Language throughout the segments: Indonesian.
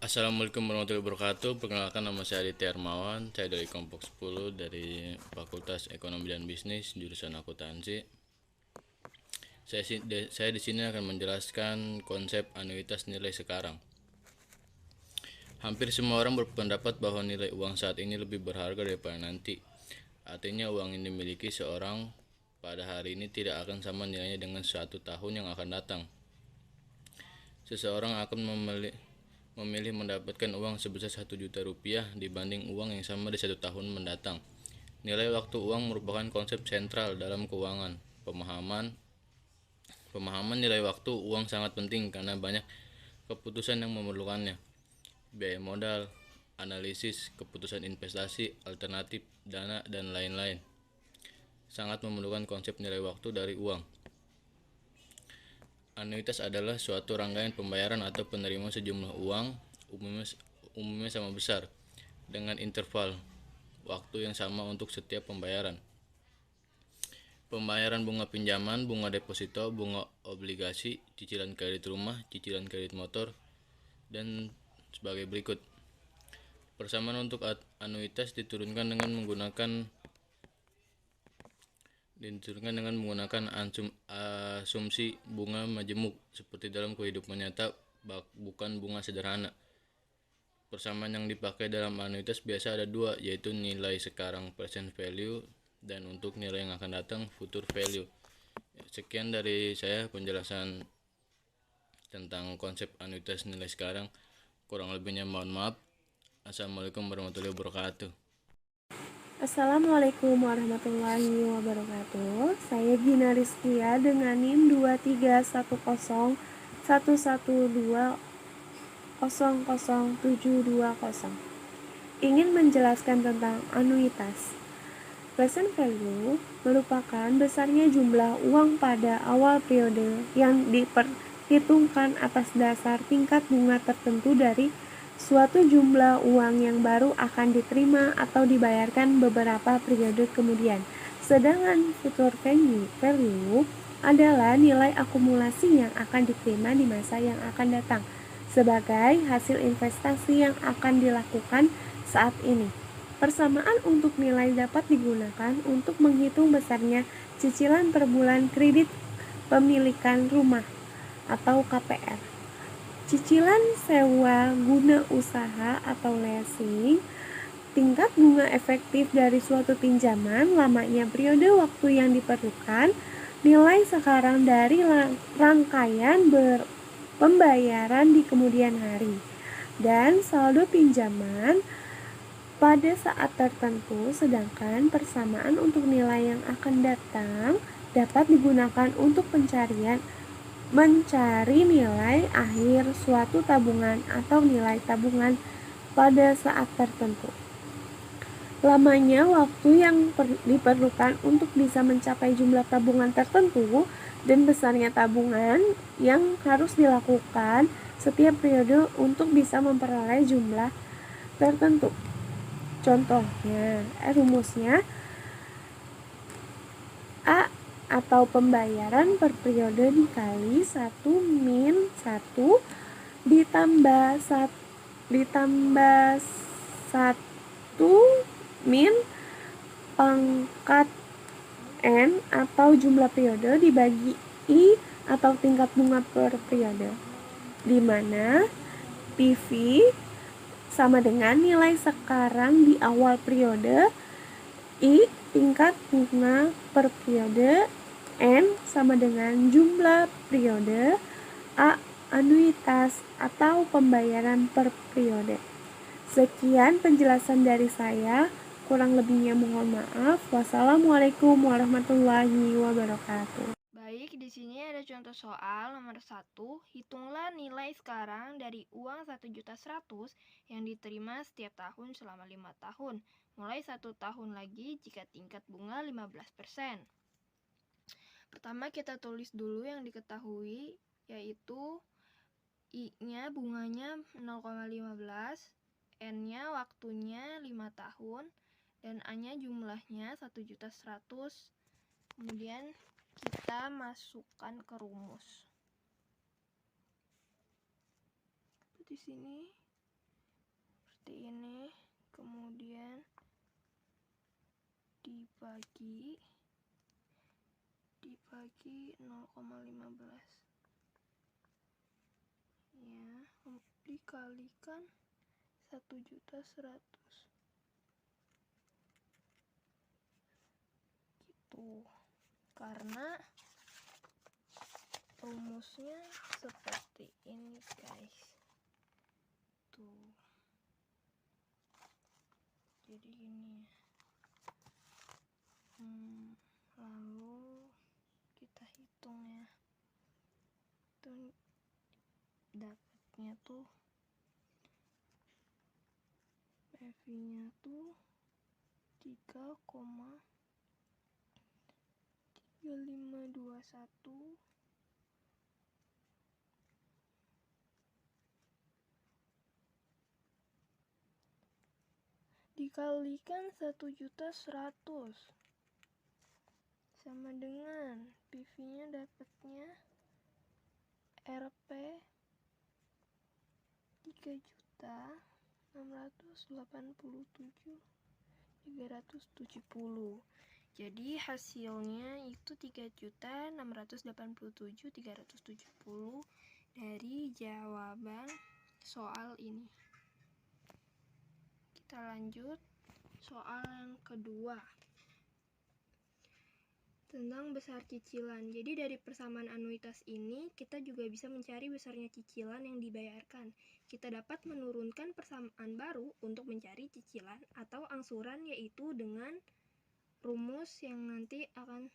Assalamualaikum warahmatullahi wabarakatuh. Perkenalkan, nama saya Aditya Hermawan. Saya dari kelompok 10 dari Fakultas Ekonomi dan Bisnis jurusan akuntansi. Saya di sini akan menjelaskan konsep anuitas nilai sekarang. Hampir semua orang berpendapat bahwa nilai uang saat ini lebih berharga daripada nanti. Artinya uang yang dimiliki seorang pada hari ini tidak akan sama nilainya dengan 1 tahun yang akan datang. Seseorang akan memilih mendapatkan uang sebesar 1 juta rupiah dibanding uang yang sama di 1 tahun mendatang. Nilai waktu uang merupakan konsep sentral dalam keuangan. Pemahaman nilai waktu uang sangat penting karena banyak keputusan yang memerlukannya. Biaya modal, analisis, keputusan investasi, alternatif, dana, dan lain-lain. Sangat memerlukan konsep nilai waktu dari uang. Anuitas adalah suatu rangkaian pembayaran atau penerimaan sejumlah uang, umumnya sama besar, dengan interval waktu yang sama untuk setiap pembayaran. Pembayaran bunga pinjaman, bunga deposito, bunga obligasi, cicilan kredit rumah, cicilan kredit motor, dan sebagai berikut. Persamaan untuk anuitas diturunkan dengan menggunakan asumsi bunga majemuk seperti dalam kehidupan nyata, bukan bunga sederhana. Persamaan yang dipakai dalam anuitas biasa ada dua, yaitu nilai sekarang present value dan untuk nilai yang akan datang future value. Sekian dari saya penjelasan tentang konsep anuitas nilai sekarang. Kurang lebihnya mohon maaf. Assalamualaikum warahmatullahi wabarakatuh. Assalamualaikum warahmatullahi wabarakatuh. Saya Gina Rizkia dengan NIM 2310112000720. Ingin menjelaskan tentang anuitas. Present value merupakan besarnya jumlah uang pada awal periode yang diperhitungkan atas dasar tingkat bunga tertentu dari suatu jumlah uang yang baru akan diterima atau dibayarkan beberapa periode kemudian. Sedangkan future value adalah nilai akumulasi yang akan diterima di masa yang akan datang sebagai hasil investasi yang akan dilakukan saat ini. Persamaan untuk nilai dapat digunakan untuk menghitung besarnya cicilan per bulan kredit pemilikan rumah atau KPR. Cicilan sewa guna usaha atau leasing, tingkat bunga efektif dari suatu pinjaman, lamanya periode waktu yang diperlukan, nilai sekarang dari rangkaian pembayaran di kemudian hari, dan saldo pinjaman pada saat tertentu. Sedangkan persamaan untuk nilai yang akan datang dapat digunakan untuk mencari nilai akhir suatu tabungan atau nilai tabungan pada saat tertentu. Lamanya waktu yang diperlukan untuk bisa mencapai jumlah tabungan tertentu dan besarnya tabungan yang harus dilakukan setiap periode untuk bisa memperoleh jumlah tertentu. Contohnya, rumusnya A atau pembayaran per periode dikali 1 min 1 ditambah 1 min pangkat N atau jumlah periode dibagi I atau tingkat bunga per periode, di mana PV sama dengan nilai sekarang di awal periode, I tingkat bunga per periode, N sama dengan jumlah periode, A anuitas atau pembayaran per periode. Sekian penjelasan dari saya, kurang lebihnya mohon maaf. Wassalamualaikum warahmatullahi wabarakatuh. Baik, di sini ada contoh soal nomor 1. Hitunglah nilai sekarang dari uang 1.100.000 yang diterima setiap tahun selama 5 tahun, mulai 1 tahun lagi jika tingkat bunga 15%. Pertama kita tulis dulu yang diketahui, yaitu I-nya bunganya 0,15, N-nya waktunya 5 tahun, dan A-nya jumlahnya 1.100.000. Kemudian kita masukkan ke rumus. Di sini seperti ini, kemudian dibagi 0,15 ya, dikalikan 1.100.000 gitu. Karena rumusnya seperti ini guys, tuh. Jadi gini, lalu kita hitung ya, tuh dapatnya tuh PV-nya tuh 3,3521 dikalikan 1.100.000 sama dengan PV-nya dapatnya Rp 3.687.370. Jadi hasilnya itu 3.687.370 dari jawaban soal ini. Kita lanjut soal yang kedua tentang besar cicilan. Jadi dari persamaan anuitas ini kita juga bisa mencari besarnya cicilan yang dibayarkan. Kita dapat menurunkan persamaan baru untuk mencari cicilan atau angsuran, yaitu dengan rumus yang nanti akan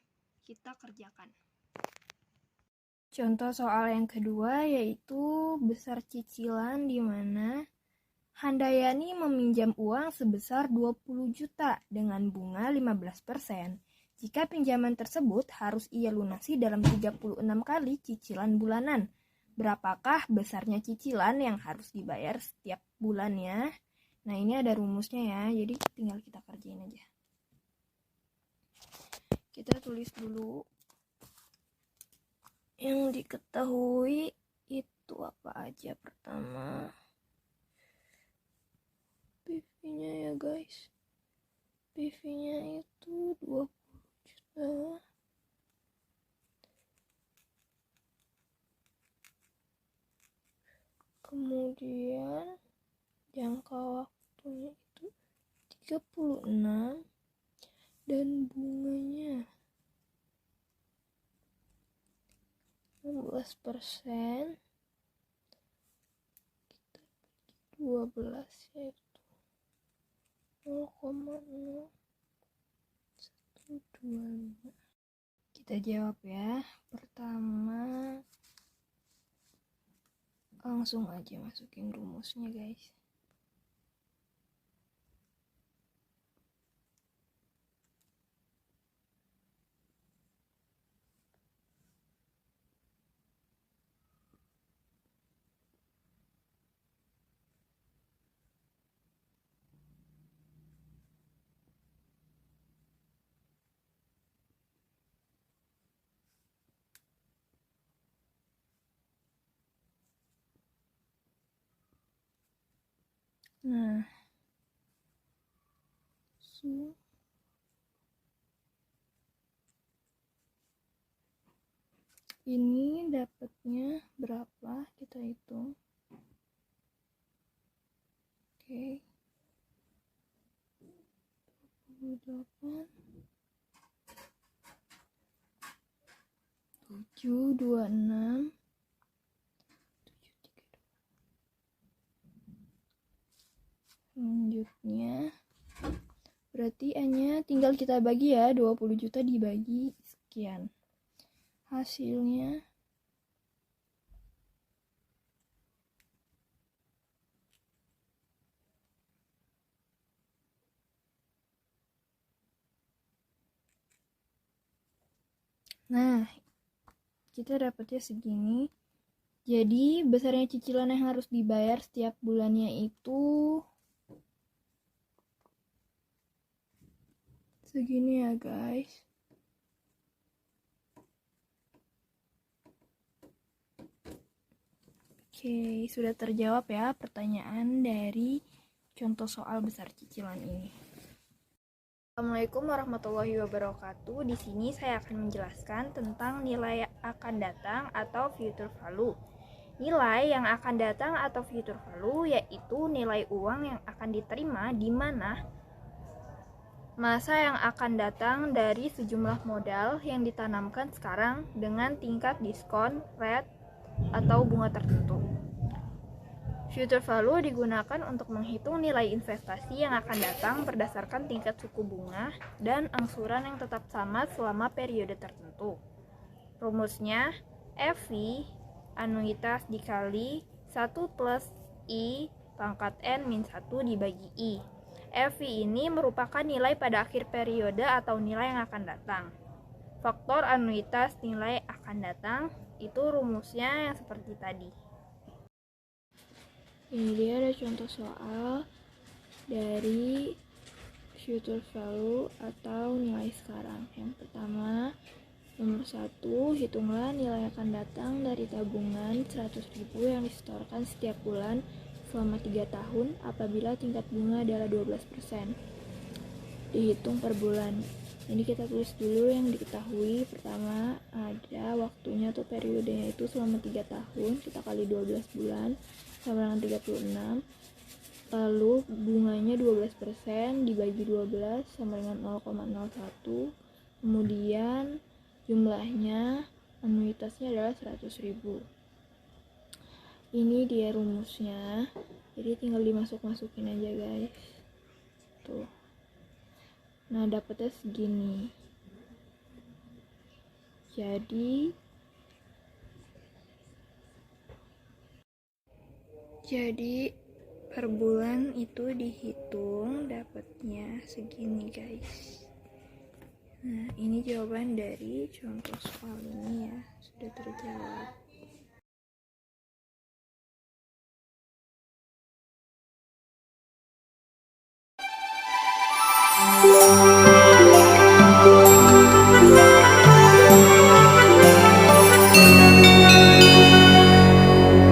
kita kerjakan. Contoh soal yang kedua yaitu besar cicilan, di mana Handayani meminjam uang sebesar 20 juta dengan bunga 15%. Jika pinjaman tersebut harus ia lunasi dalam 36 kali cicilan bulanan, berapakah besarnya cicilan yang harus dibayar setiap bulannya? Nah, ini ada rumusnya ya, jadi tinggal kita kerjain aja. Kita tulis dulu yang diketahui itu apa aja. Pertama, PV-nya ya guys, PV-nya itu 20 juta. Kemudian jangka waktunya itu 36 dan bunganya 16%. Kita bagi 12 yaitu 0,0125. Kita jawab ya. Pertama, langsung aja masukin rumusnya guys. Nah, ini dapatnya berapa? Kita hitung. Oke. 28 726 selanjutnya berarti hanya tinggal kita bagi ya, 20 juta dibagi sekian. Hasilnya nah, kita dapatnya segini. Jadi besarnya cicilan yang harus dibayar setiap bulannya itu segini ya guys. Oke, sudah terjawab ya pertanyaan dari contoh soal besar cicilan ini. Assalamualaikum warahmatullahi wabarakatuh. Di sini saya akan menjelaskan tentang nilai akan datang atau future value. Nilai yang akan datang atau future value yaitu nilai uang yang akan diterima di mana masa yang akan datang dari sejumlah modal yang ditanamkan sekarang dengan tingkat diskon, rate, atau bunga tertentu. Future value digunakan untuk menghitung nilai investasi yang akan datang berdasarkan tingkat suku bunga dan angsuran yang tetap sama selama periode tertentu. Rumusnya, FV anuitas dikali 1 plus I pangkat N min 1 dibagi I. FV ini merupakan nilai pada akhir periode atau nilai yang akan datang. Faktor anuitas nilai akan datang itu rumusnya yang seperti tadi. Ini dia ada contoh soal dari future value atau nilai sekarang. Yang pertama, nomor 1, hitunglah nilai akan datang dari tabungan 100.000 yang disetorkan setiap bulan selama 3 tahun apabila tingkat bunga adalah 12%. Dihitung per bulan. Ini kita tulis dulu yang diketahui. Pertama, ada waktunya atau periodenya itu selama 3 tahun, kita kali 12 bulan sama dengan 36. Lalu bunganya 12% dibagi 12 sama dengan 0,01. Kemudian jumlahnya anuitasnya adalah 100.000. Ini dia rumusnya. Jadi tinggal dimasuk-masukin aja, guys. Tuh. Nah, dapetnya segini. Jadi per bulan itu dihitung dapatnya segini, guys. Nah, ini jawaban dari contoh soal ini ya, sudah terjawab.